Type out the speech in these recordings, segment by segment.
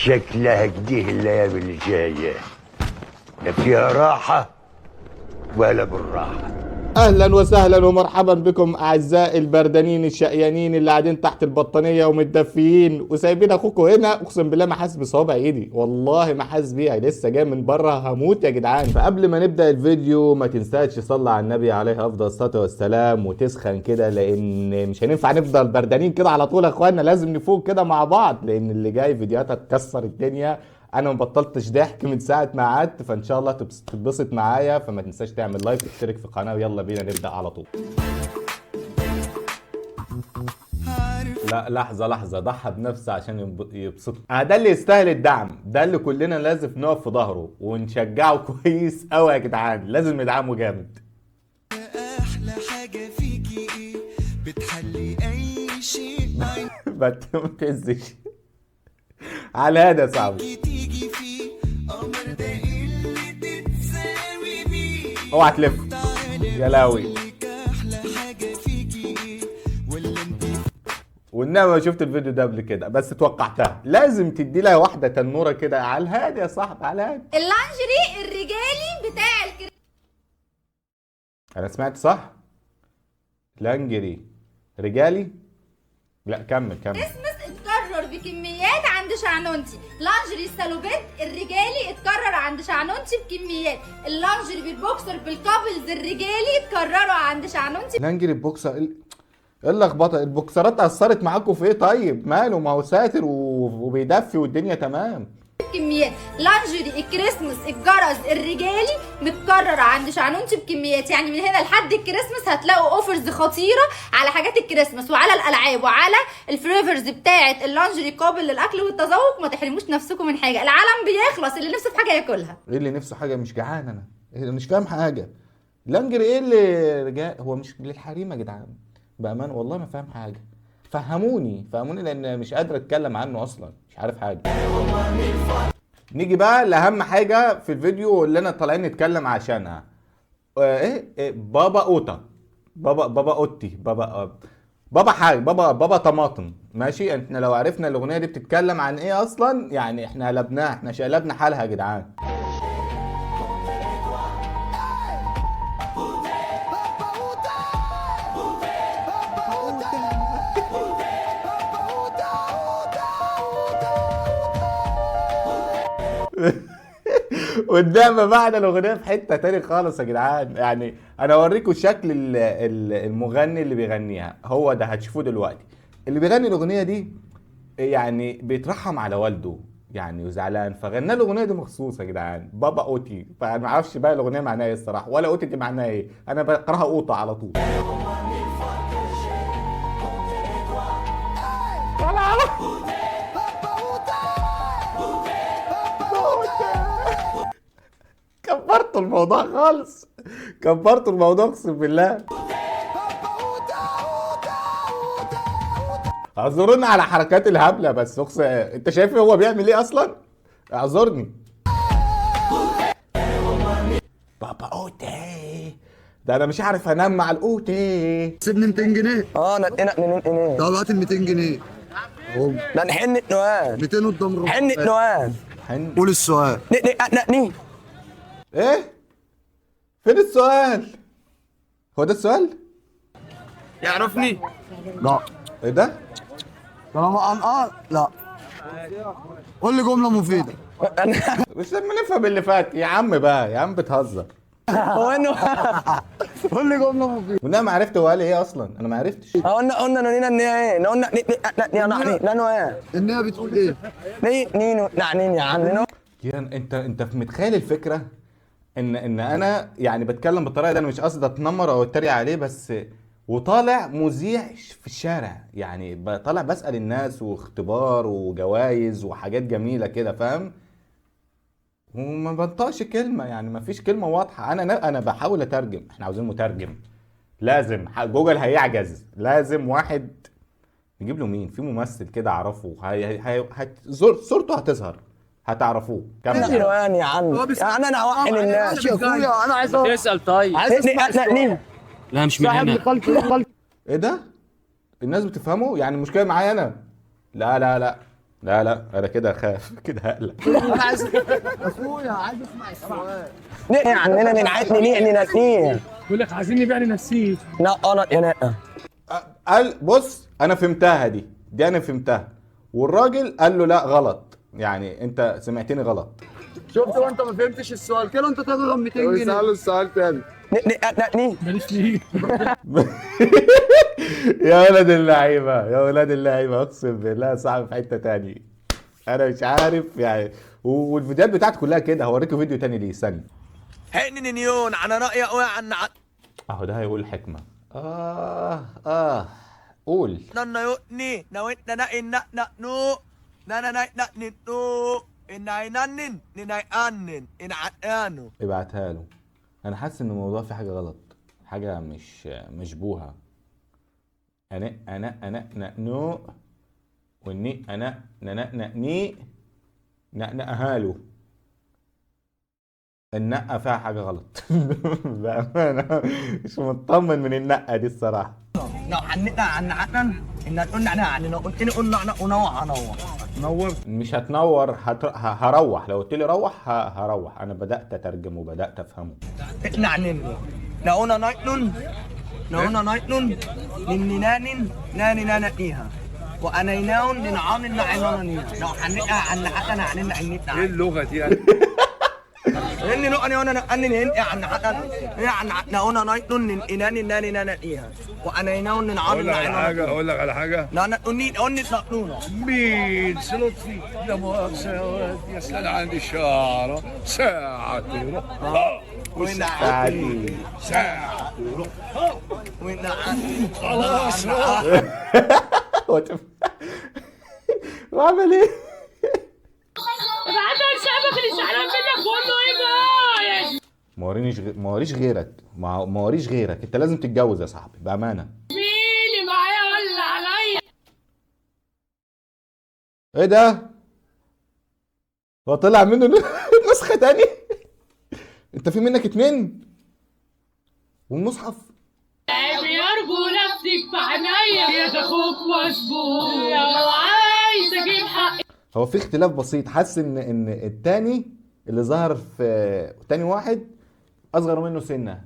شكلها كده الايام اللي جايه لا فيها راحه ولا بالراحه. اهلا وسهلا ومرحبا بكم اعزائي البردانين الشقيانين اللي قاعدين تحت البطانيه ومتدفيين وسايبين اخوكم هنا. اقسم بالله ما حاسس بصوابع ايدي، والله ما حاسس بيها، لسه جاي من بره هموت يا جدعان. فقبل ما نبدا الفيديو ما تنساش تصلي على النبي عليه افضل الصلاه والسلام وتسخن كده، لان مش هينفع نفضل بردانين كده على طول يا اخوانا، لازم نفوق كده مع بعض، لان اللي جاي فيديوهات هتكسر الدنيا. انا ما بطلتش ضحك من ساعه ما قعدت، فان شاء الله تتبسط معايا. فما تنساش تعمل لايك وتشترك في القناه، ويلا بينا نبدا على طول. لا لحظه ضحى بنفسه عشان يبسط. ده اللي يستاهل الدعم، ده اللي كلنا لازم نقف في ظهره ونشجعه كويس قوي يا جدعان، لازم ندعمه جامد. احلى حاجه فيكي ايه بتحلي اي شيء ما تهزش على هذا يا صاحبي، تيجي فيه قمر ده اللي تتساوي بيه. اوعى تلف يا لاوي. احلى حاجه فيكي ايه ولا انت وانما شفت الفيديو ده قبل كده بس توقعتها، لازم تدي لها واحده تنوره كده على الهادي يا صاحبي، على الهادي. اللانجري الرجالي بتاع انا سمعت صح؟ لانجري رجالي؟ لا كمل الكريسماس اتكرر بكميات عند شعنونتي. لانجري السالوبيت الرجالي اتكرر عند شعنونتي بكميات. اللانجري بالبوكسر بالكابلز الرجالي اتكرروا عند شعنونتي لانجري البوكسر ايه اللخبطه؟ البوكسرات اثرت معاكم في ايه؟ طيب ماله، ما هو ساتر وبيدفي والدنيا تمام. بكميات. لانجري الكريسماس الجرز الرجالي متكرر عند شعنونتي بكميات. يعني من هنا لحد الكريسماس هتلاقوا اوفرز خطيره على حاجات الكريسماس وعلى الالعاب وعلى الفليفرز بتاعه اللانجري قابل للاكل والتذوق. ما تحرموش نفسكم من حاجه، العالم بيخلص، اللي نفسه في حاجه ياكلها. ايه اللي نفسه حاجه؟ مش جعان انا، مش فاهم حاجه. لانجري ايه اللي رجال؟ هو مش للحريم يا جدعان بامان، والله ما فاهم حاجه. فهموني لان مش قادر اتكلم عنه اصلا، مش عارف حاجه. نيجي بقى لاهم حاجه في الفيديو اللي انا طالعين نتكلم عشانها. إيه بابا اوتا، بابا اوتي، بابا حاجه، بابا طماطم. ماشي، احنا لو عرفنا الاغنيه دي بتتكلم عن ايه اصلا، يعني احنا قلبناها، احنا شقلبنا حالها يا جدعان. قدام معنى الاغنيه في حته تاني خالص يا جدعان. يعني انا اوريكم شكل المغني اللي بيغنيها، هو ده هتشوفوه دلوقتي. اللي بيغني الاغنيه دي يعني بيترحم على والده يعني وزعلان، فغنى الاغنيه دي مخصوص يا جدعان، بابا اوتي. فانا ما اعرفش بقى الاغنيه معناها ايه الصراحه، ولا اوتي دي معناها ايه، انا بقراها اوطه على طول. كبرتوا الموضوع خالص، كبرتوا الموضوع اقسم بالله. اعذروني على حركات الهبله، بس اقسم انت شايف هو بيعمل ايه اصلا؟ اعذرني. بابا اوتي ده انا مش عارف انام مع الاوتي. سيبني 200 جنيه. نقنق طب هات ال 200 جنيه. لا نحن النوان 200 قدام ربع. حن النوان قول السؤال. نقنقني ايه؟ فين السؤال؟ هو ده السؤال؟ يعرفني لا. ايه ده؟ طالما لا. قول لي جملة مفيدة. مش لما نفهم اللي فات يا عم بقى، يا عم بتهزر. هو انه قول لي جملة مفيدة. وانا ما عرفت هو قال ايه اصلا، انا ما عرفتش. قلنا نونينا ان ايه قلنا نقنقني نانو ايه ان هي بتقول ايه؟ نينو نعنين يا عم يعني انت متخيل الفكره ان انا يعني بتكلم بالطريقه دي، انا مش قصدي اتنمر او اتريق عليه، بس وطالع مذيع في الشارع، يعني طالع بسأل الناس واختبار وجوائز وحاجات جميله كده، فاهم؟ وما بنطقش كلمه، يعني ما فيش كلمه واضحه. انا بحاول اترجم، احنا عاوزين مترجم، لازم جوجل هيعجز، لازم واحد نجيب له مين، في ممثل كده اعرفه، صورته هتظهر هتعرفوه. كمل نوان يا عم، يعني انا اوحن الناس يا اخويا انا عايز تسأل طيب. عايز اسمع. لا مش من هنا. ايه ده؟ الناس بتفهمه؟ يعني المشكله معايا انا؟ لا لا لا انا كده اخاف كده هقلق. اخويا عايز اسمع السؤال. نقني عننا ننعتني نقني نقني. بيقول لك عايزين نبيع لنفسيه. لا انا يا نقه. قال بص انا فهمتها دي انا فهمتها، والراجل قال له لا غلط، يعني انت سمعتني غلط. شفت وانت ما فهمتش السؤال كده انت تغرم 200 جنيه. اساله السؤال تاني. نقني ماليش ليه. يا ولاد اللعيبه يا ولاد اللعيبه، اقسم بالله صعب في حته تاني. انا مش عارف يعني، والفيديوهات بتاعتي كلها كده. هوريكم فيديو تاني ليه، ثانيه. هيني نيون انا رأيي قوي عن اهو ده هيقول الحكمه. قول. نانا يؤني نويت ننا إن نو نانا ناي نو إن ننن نناي أنن إن عانو. ابعتها له. انا حاسس ان الموضوع فيه حاجه غلط، حاجه مش مشبوهه. انا نو والني انا ني نقهاله. النقه فيها حاجه غلط. بامانه مش مطمن من النقه دي الصراحه. لو عننا عن عنا إن قلنا عنا لو قلت لي قلنا نور. مش هتنور، هروح. لو قلت لي روح هروح. انا بدات اترجم وبدات افهمه. نعنن نونا نايتنون نونا نايتنون نننانن ناني نانيها وانا يناون نعان نعنانيها لو حنقع عن حتى عننا عنيتنا. ايه اللغه دي يعني؟ اني نو انا اني هن عن حتى عن نونا نايتنون اناني ناني نانيها وانا يناون نعان اقول لك على حاجه. لا نقني نقنونا مين لطفي؟ لا مؤاخذه يا واد يا سلام عندي شعره ساعه تروح وين عادي. ساعه تروح وين خلاص وعمل ايه؟ ابعتها لشعبك اللي زعلان منك بقول له ايه بقى؟ ما وريش غيرك، ما وريش غيرك. انت لازم تتجوز يا صاحبي بامانه. مين معايا ولا عليا؟ ايه ده؟ هو طلع منه نسخه تاني؟ انت في منك 2 والمصحف. بيرجو نفسك في عينيا يا اخوك مظبوط لو عايز اجيب حقي. هو في اختلاف بسيط. حاسس ان التاني اللي ظهر في تاني واحد اصغر منه سنه،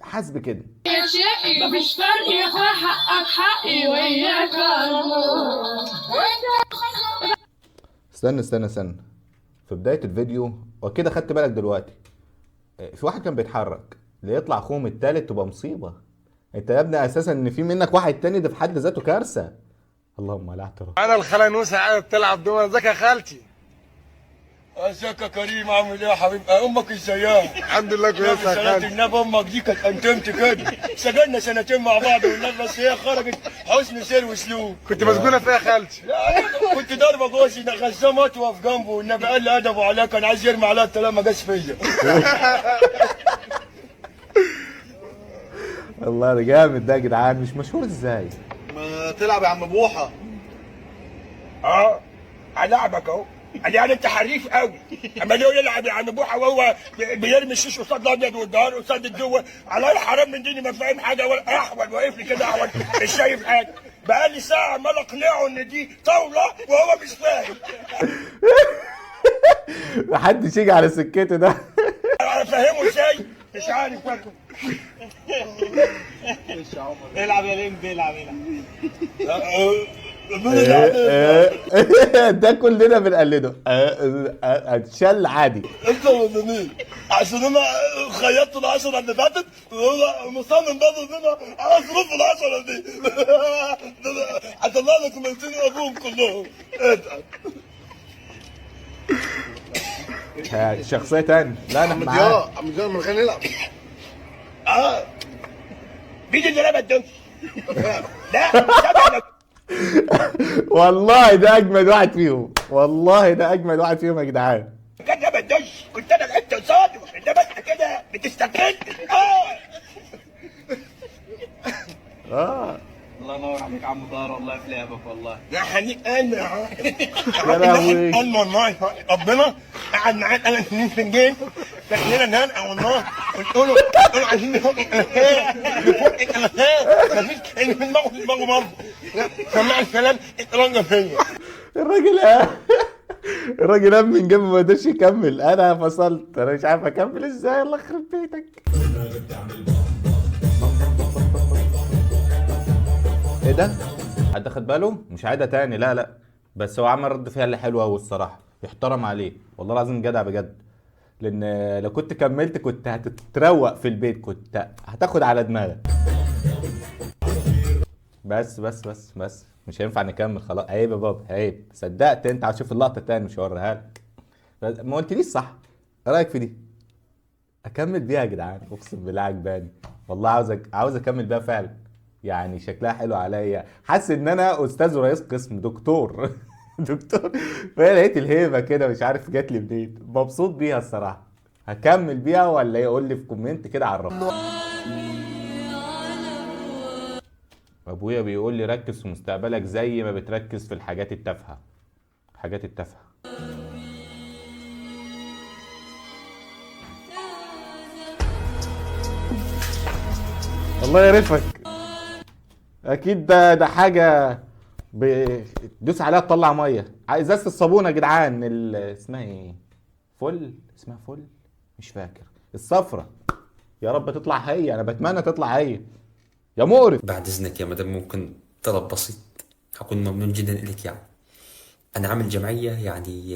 حاسس بكده. يا شقي مفيش فرق يا اخويا، حقك حقي وياك استنى في بدايه الفيديو وكده خدت بالك دلوقتي في واحد كان بيتحرك، اللي يطلع اخوهم التالت تبقى مصيبه. انت يا ابني اساسا ان في منك واحد تاني ده في حد ذاته كارثه. اللهم لا اعتراف. انا الخلانوسه قاعده بتلعب دومنه. ازيك يا خالتي؟ ازيك يا كريم؟ عامل ايه يا حبيب امك؟ ازيها؟ الحمد لله كويسه يا خالتي. النبي امك دي كانت انتمت كده، سجلنا سنتين مع بعض والنبي، بس هي خرجت حسن سير وسلوك. كنت مسجونه فيها يا خالتي؟ لا كنت ضاربه جوزي غزام اطوف جنبه والنبي قال لي ادبه عليها، كان عايز يرمي عليها التلامه ما جاش فيا. الله ده جامد ده يا جدعان. مش مشهور ازاي؟ ما تلعب يا عم بوحه. هلعبك اهو. يعني انت حريف قوي. اما ليه يلعب يا عم بوحه وهو بيرمي الشيش قصاد الابيض والدهان قصاد الجوه. على الحرام من ديني ما فاهم حاجه ولا احول، واقف لي كده احول مش شايف حاجه. بقالي ساعه عمال اقنعه ان دي طاوله وهو مش فاهم. محدش يجي على سكته ده. افهمه ازاي؟ مش عارف برضه. العب يا ليمب العب. ده كلنا بنقلده. اتشل عادي. انت ولا مين؟ عشان انا خيطت العشرة اللي فاتت وهو مصمم برضه ان انا اصرف العشرة دي. هطلع لك ميتين ابوهم كلهم. شخصية تانية. لا انا معاك. عم جاب من خلينا نلعب. مين اللي رمى الدوش؟ لا والله ده اجمد واحد فيهم، والله ده اجمد واحد فيهم يا جدعان. كان رمى الدوش كنت انا لعبت قصاده، انما انت كده بتستقل. الله ينور عليك عم طاهر، والله في لعبك والله. يا حنين انا يا لهوي والله ربنا قعد معاك انا 2 فنجان داخلين ننقع والله. قلت له عايزين نفك الكلام مفيش كلمه من دماغه برضه. سمع الكلام اترنجه فيا الراجل الراجل قام من جنب ما قدرش يكمل. انا فصلت، انا مش عارف اكمل ازاي. الله يخرب بيتك. ايه ده؟ حد خد باله؟ مش عايدها تاني. لا لا، بس هو عمل رد فعل حلو قوي الصراحه، يحترم عليه والله العظيم، جدع بجد. لان لو كنت كملت كنت هتتروق في البيت، كنت هتاخد على دماغك. بس مش هينفع نكمل خلاص. عيب يا بابا، عيب. صدقت انت هتشوف اللقطه تاني مش هوريها لك. ما قلتليش صح. ايه رايك في دي؟ اكمل بيها يا جدعان، اقسم بالله عجباني والله. عاوز اكمل بيها فعلا. يعني شكلها حلو عليا، حاسس ان انا استاذ ورئيس قسم، دكتور. دكتور. فهي لقيت الهيبه كده، مش عارف جات لي منين. مبسوط بيها الصراحه. هكمل بيها ولا يقول لي في كومنت كده عرفني. ابويا بيقول لي ركز في مستقبلك زي ما بتركز في الحاجات التافهه. حاجات التافهه. الله يعرفك. اكيد ده حاجه بتدوس عليها تطلع ميه. ازازه الصابونه يا جدعان، اسمها ايه؟ فل، اسمها فل، مش فاكر. الصفرة. يا رب تطلع هي، انا بتمنى تطلع هي. يا مقرف. بعد اذنك يا مدام ممكن طلب بسيط؟ هكون ممنون جدا لك يعني. انا عامل جمعيه يعني،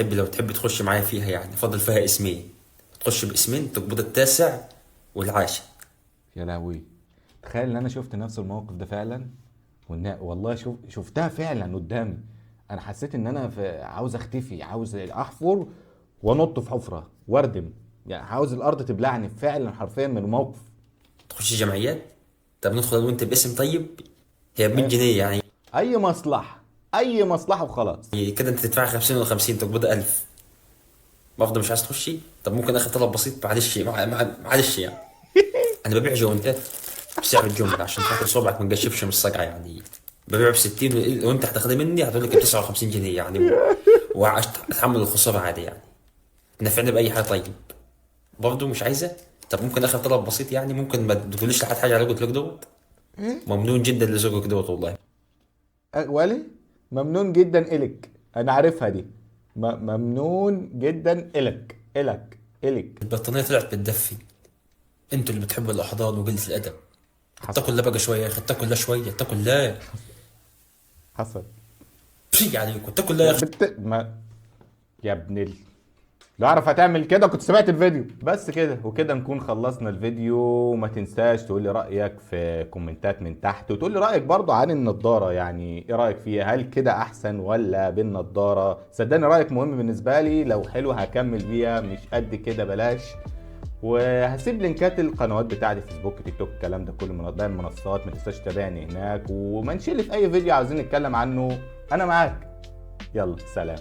لو تحب تخش معايا فيها يعني. فاضل فيها اسمين، تخش باسمين تقبض التاسع والعاشر. يا لهوي، تخيل ان انا شفت نفس الموقف ده فعلا. والله شفتها فعلا قدامي. انا حسيت ان انا عاوز اختفي، عاوز احفر وانط في حفره واردم. يعني عاوز الارض تبلعني فعلا حرفيا من الموقف. تخش جمعيات؟ طب ندخل انا وانت باسم طيب؟ هي ب 100 جنيه يعني. اي مصلحه وخلاص. كده انت تدفع 50 ولا 50 تقبض 1000. برضه مش عايز تخشي؟ طب ممكن اخر طلب بسيط، معلش معلش يعني. انا ببيع جوانتات بسعر الجمله عشان خاطر صبعك ما تقشفش من الصقعه يعني. ببيع ب 60 وانت هتاخدها مني هتقول لك ب 59 جنيه يعني. واتحمل الخساره عادي يعني. نفعني باي حاجه طيب. برضه مش عايزه؟ طب ممكن اخر طلب بسيط يعني، ممكن ما تقوليش لحد حاجه على قلت لك دوت. ممنون جدا لذوقك دوت والله. ولي ممنون جدا الك. انا عارفها دي. ممنون جدا الك. البطانيه طلعت بتدفي. انتوا اللي بتحبوا الاحضان وقله الادب. اتقوا الله بقى شويه يا اخي، اتقوا الله شويه، اتقوا الله. حصل. بشي عليكم، اتقوا الله يا اخي. يا ابن لو اعرف هتعمل كده كنت سمعت الفيديو. بس كده وكده نكون خلصنا الفيديو. وما تنساش تقول لي رايك في كومنتات من تحت، وتقول لي رايك برضو عن النضاره. يعني ايه رايك فيها؟ هل كده احسن ولا بالنضاره؟ صدقني رايك مهم بالنسبه لي. لو حلو هكمل بيها، مش قد كده بلاش. وهسيب لينكات القنوات بتاعتي، فيسبوك، تيك توك، الكلام ده كله من باقي المنصات. ما تنساش تتابعني هناك، وما نشيل في اي فيديو عاوزين نتكلم عنه انا معاك. يلا سلام.